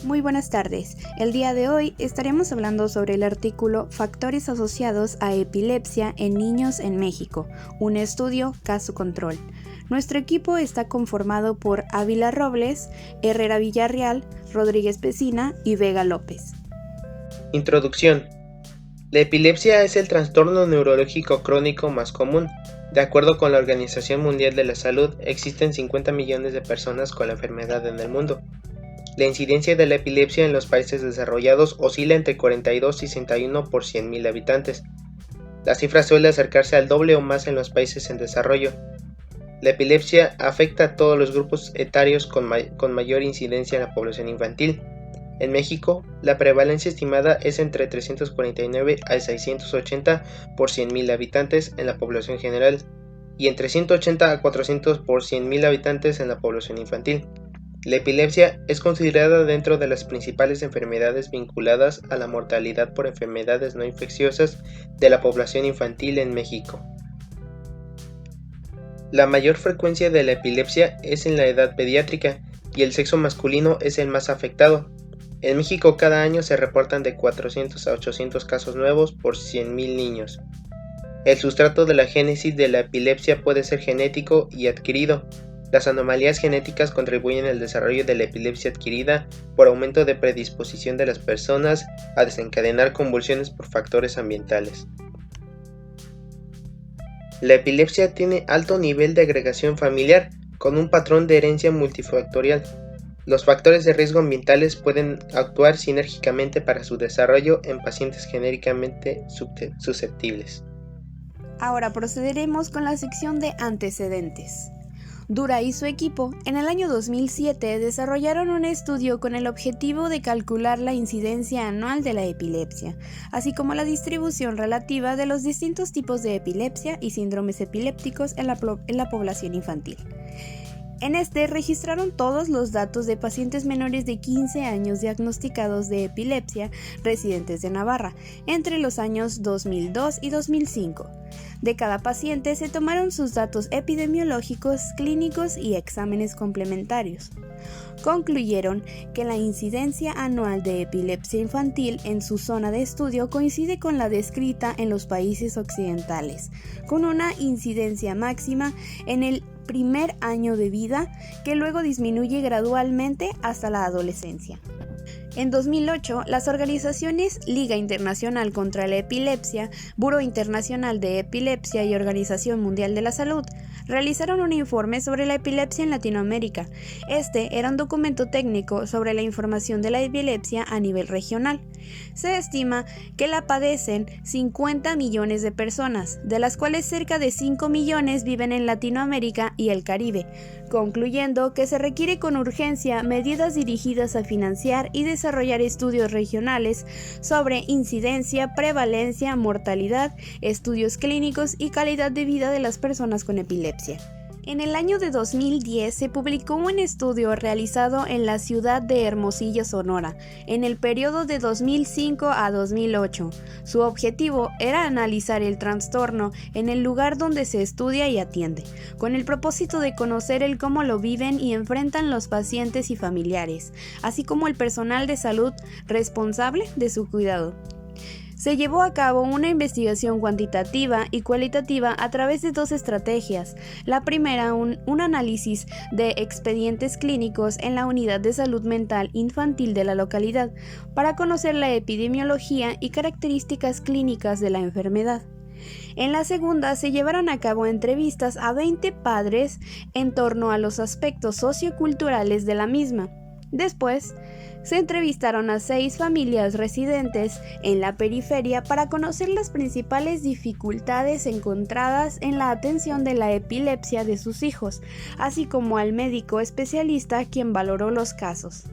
Muy buenas tardes. El día de hoy estaremos hablando sobre el artículo Factores asociados a epilepsia en niños en México, un estudio caso control. Nuestro equipo está conformado por Ávila Robles, Herrera Villarreal, Rodríguez Pesina y Vega López. Introducción. La epilepsia es el trastorno neurológico crónico más común. De acuerdo con la Organización Mundial de la Salud, existen 50 millones de personas con la enfermedad en el mundo. La incidencia de la epilepsia en los países desarrollados oscila entre 42 y 61 por 100.000 habitantes. La cifra suele acercarse al doble o más en los países en desarrollo. La epilepsia afecta a todos los grupos etarios con mayor incidencia en la población infantil. En México, la prevalencia estimada es entre 349 a 680 por 100.000 habitantes en la población general y entre 180 a 400 por 100.000 habitantes en la población infantil. La epilepsia es considerada dentro de las principales enfermedades vinculadas a la mortalidad por enfermedades no infecciosas de la población infantil en México. La mayor frecuencia de la epilepsia es en la edad pediátrica y el sexo masculino es el más afectado. En México cada año se reportan de 400 a 800 casos nuevos por 100.000 niños. El sustrato de la génesis de la epilepsia puede ser genético y adquirido. Las anomalías genéticas contribuyen al desarrollo de la epilepsia adquirida por aumento de predisposición de las personas a desencadenar convulsiones por factores ambientales. La epilepsia tiene alto nivel de agregación familiar, con un patrón de herencia multifactorial. Los factores de riesgo ambientales pueden actuar sinérgicamente para su desarrollo en pacientes genéricamente susceptibles. Ahora procederemos con la sección de antecedentes. Dura y su equipo, en el año 2007, desarrollaron un estudio con el objetivo de calcular la incidencia anual de la epilepsia, así como la distribución relativa de los distintos tipos de epilepsia y síndromes epilépticos en la población infantil. En este registraron todos los datos de pacientes menores de 15 años diagnosticados de epilepsia residentes de Navarra entre los años 2002 y 2005. De cada paciente se tomaron sus datos epidemiológicos, clínicos y exámenes complementarios. Concluyeron que la incidencia anual de epilepsia infantil en su zona de estudio coincide con la descrita en los países occidentales, con una incidencia máxima en el primer año de vida que luego disminuye gradualmente hasta la adolescencia. En 2008, las organizaciones Liga Internacional contra la Epilepsia, Buró Internacional de Epilepsia y Organización Mundial de la Salud realizaron un informe sobre la epilepsia en Latinoamérica. Este era un documento técnico sobre la información de la epilepsia a nivel regional. Se estima que la padecen 50 millones de personas, de las cuales cerca de 5 millones viven en Latinoamérica y el Caribe, concluyendo que se requiere con urgencia medidas dirigidas a financiar y desarrollar estudios regionales sobre incidencia, prevalencia, mortalidad, estudios clínicos y calidad de vida de las personas con epilepsia. En el año de 2010 se publicó un estudio realizado en la ciudad de Hermosillo, Sonora, en el periodo de 2005 a 2008. Su objetivo era analizar el trastorno en el lugar donde se estudia y atiende, con el propósito de conocer el cómo lo viven y enfrentan los pacientes y familiares, así como el personal de salud responsable de su cuidado. Se llevó a cabo una investigación cuantitativa y cualitativa a través de dos estrategias. La primera, un análisis de expedientes clínicos en la Unidad de Salud Mental Infantil de la localidad, para conocer la epidemiología y características clínicas de la enfermedad. En la segunda, se llevaron a cabo entrevistas a 20 padres en torno a los aspectos socioculturales de la misma. Después, se entrevistaron a 6 familias residentes en la periferia para conocer las principales dificultades encontradas en la atención de la epilepsia de sus hijos, así como al médico especialista quien valoró los casos.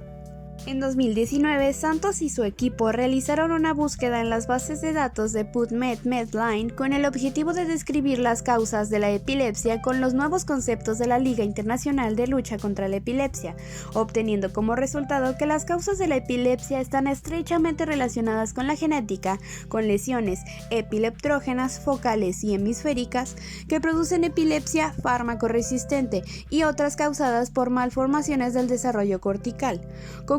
En 2019, Santos y su equipo realizaron una búsqueda en las bases de datos de PubMed Medline con el objetivo de describir las causas de la epilepsia con los nuevos conceptos de la Liga Internacional de Lucha contra la Epilepsia, obteniendo como resultado que las causas de la epilepsia están estrechamente relacionadas con la genética, con lesiones epileptógenas focales y hemisféricas que producen epilepsia fármaco resistente y otras causadas por malformaciones del desarrollo cortical.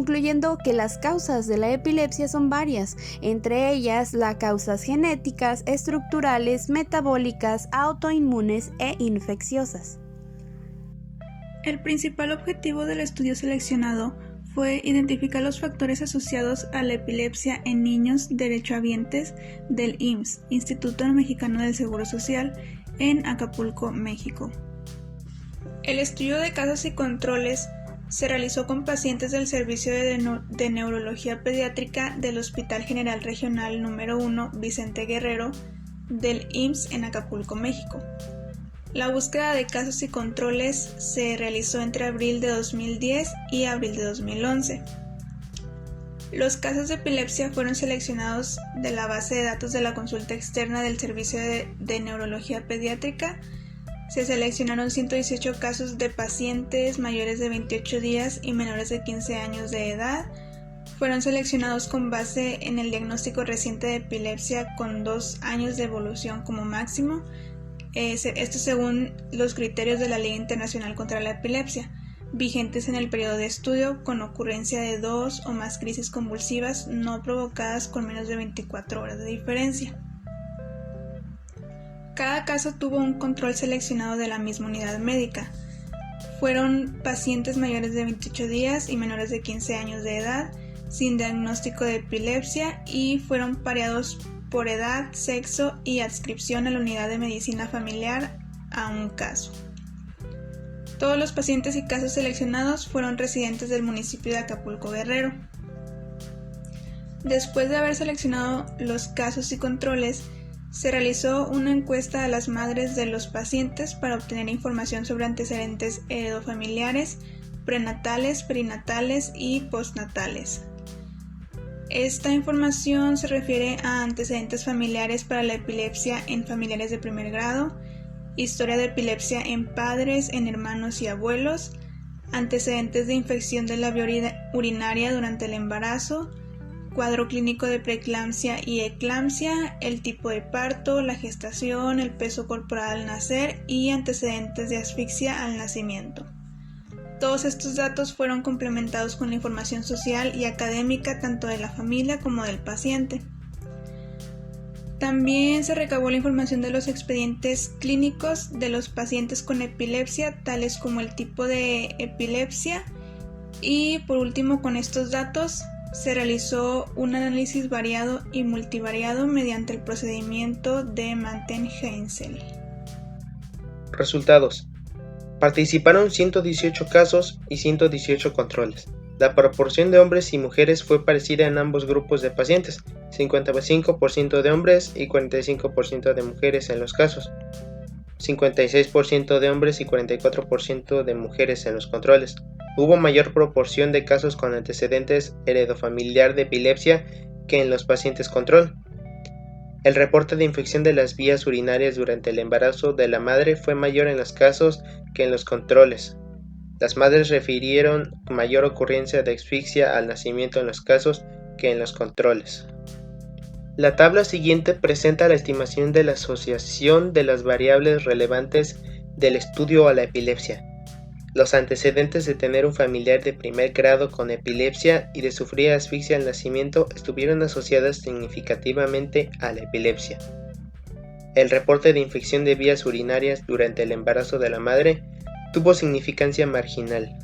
concluyendo que las causas de la epilepsia son varias, entre ellas las causas genéticas, estructurales, metabólicas, autoinmunes e infecciosas. El principal objetivo del estudio seleccionado fue identificar los factores asociados a la epilepsia en niños derechohabientes del IMSS, Instituto Mexicano del Seguro Social, en Acapulco, México. El estudio de casos y controles se realizó con pacientes del Servicio de Neurología Pediátrica del Hospital General Regional número 1 Vicente Guerrero del IMSS en Acapulco, México. La búsqueda de casos y controles se realizó entre abril de 2010 y abril de 2011. Los casos de epilepsia fueron seleccionados de la base de datos de la consulta externa del Servicio de Neurología Pediátrica. Se seleccionaron 118 casos de pacientes mayores de 28 días y menores de 15 años de edad. Fueron seleccionados con base en el diagnóstico reciente de epilepsia con 2 años de evolución como máximo. Esto según los criterios de la Liga Internacional contra la Epilepsia, vigentes en el periodo de estudio, con ocurrencia de 2 o más crisis convulsivas no provocadas con menos de 24 horas de diferencia. Cada caso tuvo un control seleccionado de la misma unidad médica. Fueron pacientes mayores de 28 días y menores de 15 años de edad, sin diagnóstico de epilepsia, y fueron pareados por edad, sexo y adscripción a la unidad de medicina familiar a un caso. Todos los pacientes y casos seleccionados fueron residentes del municipio de Acapulco Guerrero. Después de haber seleccionado los casos y controles, se realizó una encuesta a las madres de los pacientes para obtener información sobre antecedentes heredofamiliares, prenatales, perinatales y postnatales. Esta información se refiere a antecedentes familiares para la epilepsia en familiares de primer grado, historia de epilepsia en padres, en hermanos y abuelos, antecedentes de infección de la vía urinaria durante el embarazo, cuadro clínico de preeclampsia y eclampsia, el tipo de parto, la gestación, el peso corporal al nacer y antecedentes de asfixia al nacimiento. Todos estos datos fueron complementados con la información social y académica tanto de la familia como del paciente. También se recabó la información de los expedientes clínicos de los pacientes con epilepsia, tales como el tipo de epilepsia, y por último, con estos datos se realizó un análisis variado y multivariado mediante el procedimiento de Mantel-Haenszel. Resultados. Participaron 118 casos y 118 controles. La proporción de hombres y mujeres fue parecida en ambos grupos de pacientes, 55% de hombres y 45% de mujeres en los casos, 56% de hombres y 44% de mujeres en los controles. Hubo mayor proporción de casos con antecedentes heredofamiliar de epilepsia que en los pacientes control. El reporte de infección de las vías urinarias durante el embarazo de la madre fue mayor en los casos que en los controles. Las madres refirieron mayor ocurrencia de asfixia al nacimiento en los casos que en los controles. La tabla siguiente presenta la estimación de la asociación de las variables relevantes del estudio a la epilepsia. Los antecedentes de tener un familiar de primer grado con epilepsia y de sufrir asfixia al nacimiento estuvieron asociadas significativamente a la epilepsia. El reporte de infección de vías urinarias durante el embarazo de la madre tuvo significancia marginal.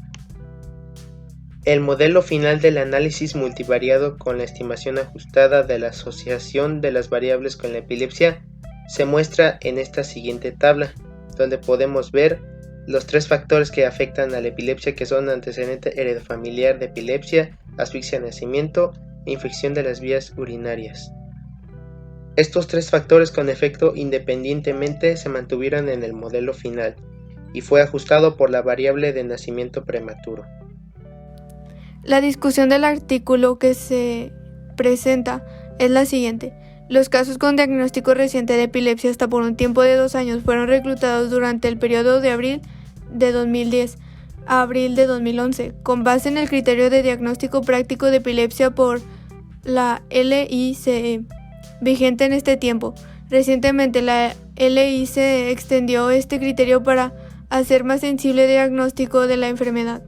El modelo final del análisis multivariado con la estimación ajustada de la asociación de las variables con la epilepsia se muestra en esta siguiente tabla, donde podemos ver los 3 factores que afectan a la epilepsia, que son antecedente heredofamiliar de epilepsia, asfixia al nacimiento e infección de las vías urinarias. Estos 3 factores con efecto independientemente se mantuvieron en el modelo final y fue ajustado por la variable de nacimiento prematuro. La discusión del artículo que se presenta es la siguiente. Los casos con diagnóstico reciente de epilepsia hasta por un tiempo de 2 años fueron reclutados durante el periodo de abril de 2010 a abril de 2011, con base en el criterio de diagnóstico práctico de epilepsia por la LICE, vigente en este tiempo. Recientemente la LICE extendió este criterio para hacer más sensible el diagnóstico de la enfermedad.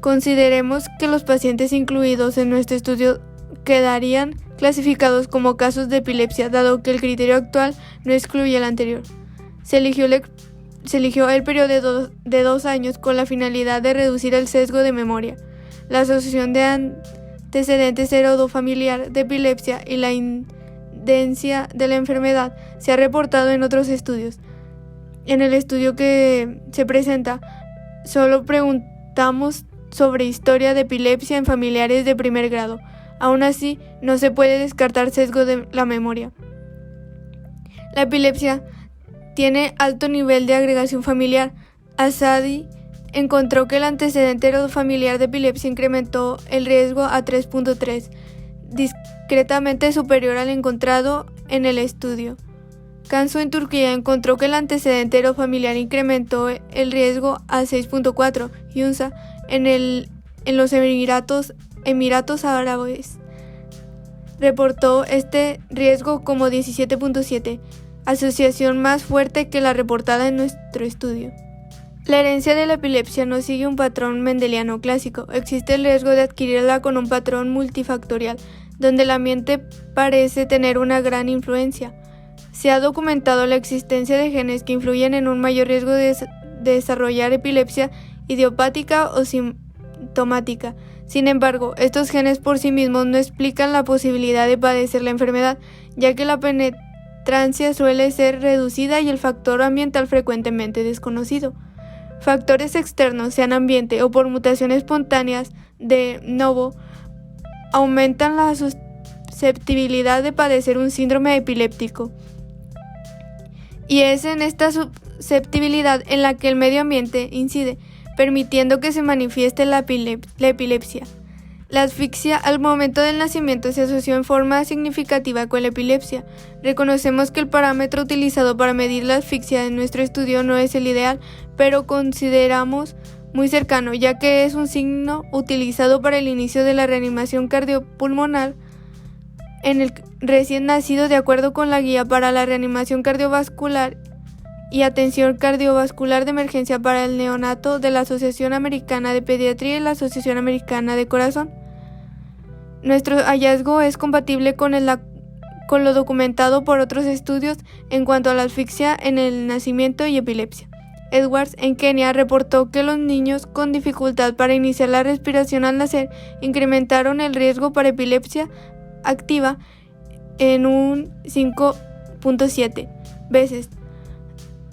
Consideremos que los pacientes incluidos en nuestro estudio quedarían clasificados como casos de epilepsia, dado que el criterio actual no excluye el anterior. Se eligió el periodo de 2 años con la finalidad de reducir el sesgo de memoria, la asociación de antecedentes heredofamiliar de epilepsia y la incidencia de la enfermedad se ha reportado en otros estudios. En el estudio que se presenta, solo preguntamos sobre historia de epilepsia en familiares de primer grado. Aún así, no se puede descartar sesgo de la memoria. La epilepsia tiene alto nivel de agregación familiar. Asadi encontró que el antecedente heredofamiliar de epilepsia incrementó el riesgo a 3.3, discretamente superior al encontrado en el estudio. Kansu en Turquía encontró que el antecedente heredofamiliar incrementó el riesgo a 6.4 y UNSA en los Emiratos Árabes reportó este riesgo como 17.7, asociación más fuerte que la reportada en nuestro estudio. La herencia de la epilepsia no sigue un patrón mendeliano clásico. Existe el riesgo de adquirirla con un patrón multifactorial, donde el ambiente parece tener una gran influencia. Se ha documentado la existencia de genes que influyen en un mayor riesgo de desarrollar epilepsia idiopática o sintomática. Sin embargo, estos genes por sí mismos no explican la posibilidad de padecer la enfermedad, ya que la penetrancia suele ser reducida y el factor ambiental frecuentemente desconocido. Factores externos, sean ambiente o por mutación espontáneas de novo, aumentan la susceptibilidad de padecer un síndrome epiléptico. Y es en esta susceptibilidad en la que el medio ambiente incide, permitiendo que se manifieste la epilepsia. La asfixia al momento del nacimiento se asoció en forma significativa con la epilepsia. Reconocemos que el parámetro utilizado para medir la asfixia en nuestro estudio no es el ideal, pero consideramos muy cercano, ya que es un signo utilizado para el inicio de la reanimación cardiopulmonar en el recién nacido, de acuerdo con la guía para la reanimación cardiovascular y atención cardiovascular de emergencia para el neonato de la Asociación Americana de Pediatría y la Asociación Americana de Corazón. Nuestro hallazgo es compatible con lo documentado por otros estudios en cuanto a la asfixia en el nacimiento y epilepsia. Edwards, en Kenia, reportó que los niños con dificultad para iniciar la respiración al nacer incrementaron el riesgo para epilepsia activa en un 5.7 veces.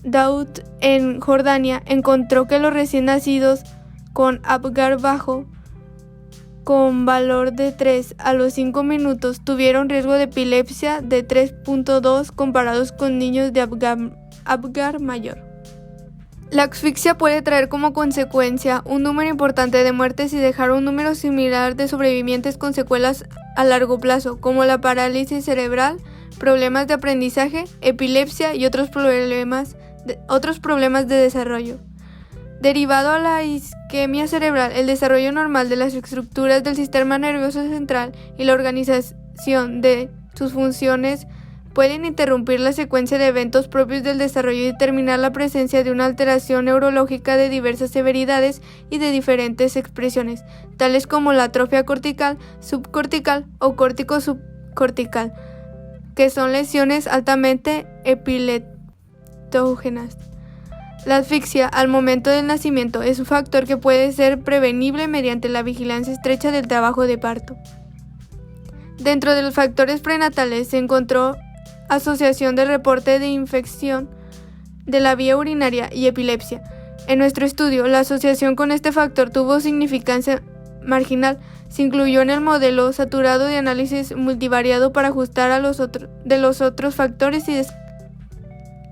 Daud en Jordania encontró que los recién nacidos con Apgar bajo, con valor de 3 a los 5 minutos, tuvieron riesgo de epilepsia de 3.2 comparados con niños de Apgar mayor. La asfixia puede traer como consecuencia un número importante de muertes y dejar un número similar de sobrevivientes con secuelas a largo plazo, como la parálisis cerebral, problemas de aprendizaje, epilepsia y otros problemas de desarrollo. Derivado a la isquemia cerebral, el desarrollo normal de las estructuras del sistema nervioso central y la organización de sus funciones pueden interrumpir la secuencia de eventos propios del desarrollo y determinar la presencia de una alteración neurológica de diversas severidades y de diferentes expresiones, tales como la atrofia cortical, subcortical o córtico-subcortical, que son lesiones altamente epileptógenas. La asfixia al momento del nacimiento es un factor que puede ser prevenible mediante la vigilancia estrecha del trabajo de parto. Dentro de los factores prenatales se encontró asociación del reporte de infección de la vía urinaria y epilepsia. En nuestro estudio, la asociación con este factor tuvo significancia marginal. Se incluyó en el modelo saturado de análisis multivariado para ajustar a los otros factores y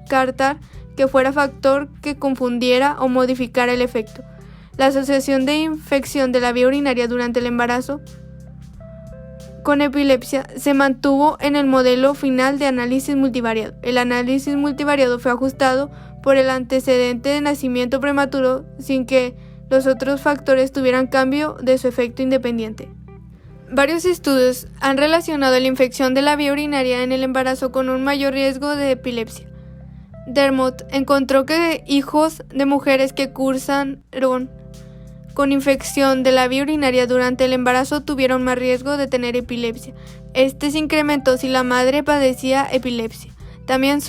descartar que fuera factor que confundiera o modificara el efecto. La asociación de infección de la vía urinaria durante el embarazo con epilepsia se mantuvo en el modelo final de análisis multivariado. El análisis multivariado fue ajustado por el antecedente de nacimiento prematuro sin que los otros factores tuvieran cambio de su efecto independiente. Varios estudios han relacionado la infección de la vía urinaria en el embarazo con un mayor riesgo de epilepsia. Dermot encontró que hijos de mujeres que cursaron con infección de la vía urinaria durante el embarazo tuvieron más riesgo de tener epilepsia. Este se incrementó si la madre padecía epilepsia. También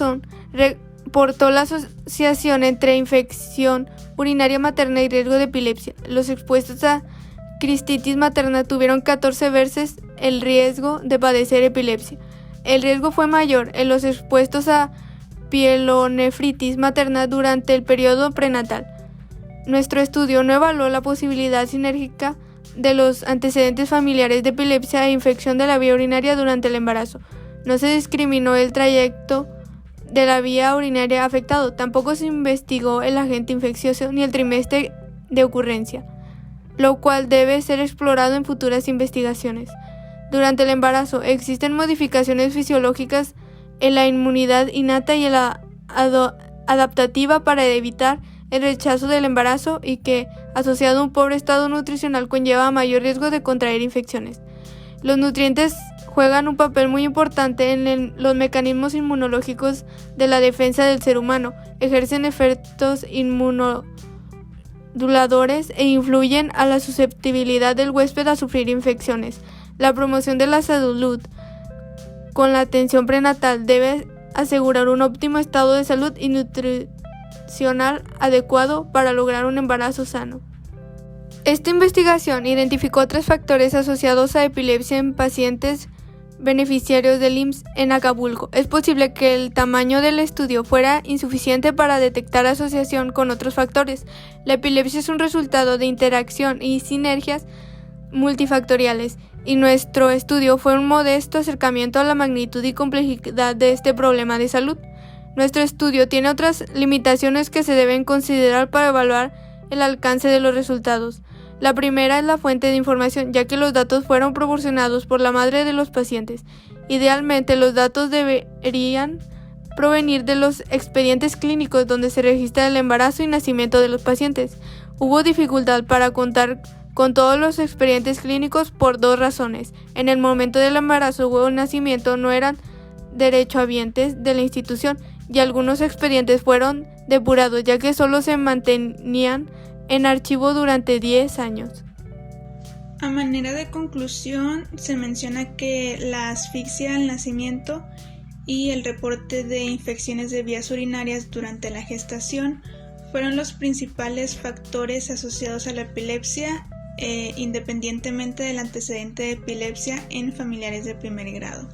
reportó la asociación entre infección urinaria materna y riesgo de epilepsia. Los expuestos a cistitis materna tuvieron 14 veces el riesgo de padecer epilepsia. El riesgo fue mayor en los expuestos a pielonefritis materna durante el periodo prenatal. Nuestro estudio no evaluó la posibilidad sinérgica de los antecedentes familiares de epilepsia e infección de la vía urinaria durante el embarazo. No se discriminó el trayecto de la vía urinaria afectado, tampoco se investigó el agente infeccioso ni el trimestre de ocurrencia, lo cual debe ser explorado en futuras investigaciones. Durante el embarazo existen modificaciones fisiológicas en la inmunidad innata y en la adaptativa para evitar el rechazo del embarazo y que, asociado a un pobre estado nutricional, conlleva mayor riesgo de contraer infecciones. Los nutrientes juegan un papel muy importante en los mecanismos inmunológicos de la defensa del ser humano, ejercen efectos inmunomoduladores e influyen a la susceptibilidad del huésped a sufrir infecciones. La promoción de la salud con la atención prenatal debe asegurar un óptimo estado de salud y nutricional adecuado para lograr un embarazo sano. Esta investigación identificó 3 factores asociados a epilepsia en pacientes beneficiarios del IMSS en Acapulco. Es posible que el tamaño del estudio fuera insuficiente para detectar asociación con otros factores. La epilepsia es un resultado de interacción y sinergias multifactoriales, y nuestro estudio fue un modesto acercamiento a la magnitud y complejidad de este problema de salud. Nuestro estudio tiene otras limitaciones que se deben considerar para evaluar el alcance de los resultados. La primera es la fuente de información, ya que los datos fueron proporcionados por la madre de los pacientes. Idealmente, los datos deberían provenir de los expedientes clínicos donde se registra el embarazo y nacimiento de los pacientes. Hubo dificultad para contar con todos los expedientes clínicos por 2 razones. En el momento del embarazo o el nacimiento no eran derechohabientes de la institución, y algunos expedientes fueron depurados, ya que solo se mantenían en archivo durante 10 años. A manera de conclusión, se menciona que la asfixia al nacimiento y el reporte de infecciones de vías urinarias durante la gestación fueron los principales factores asociados a la epilepsia, independientemente del antecedente de epilepsia en familiares de primer grado.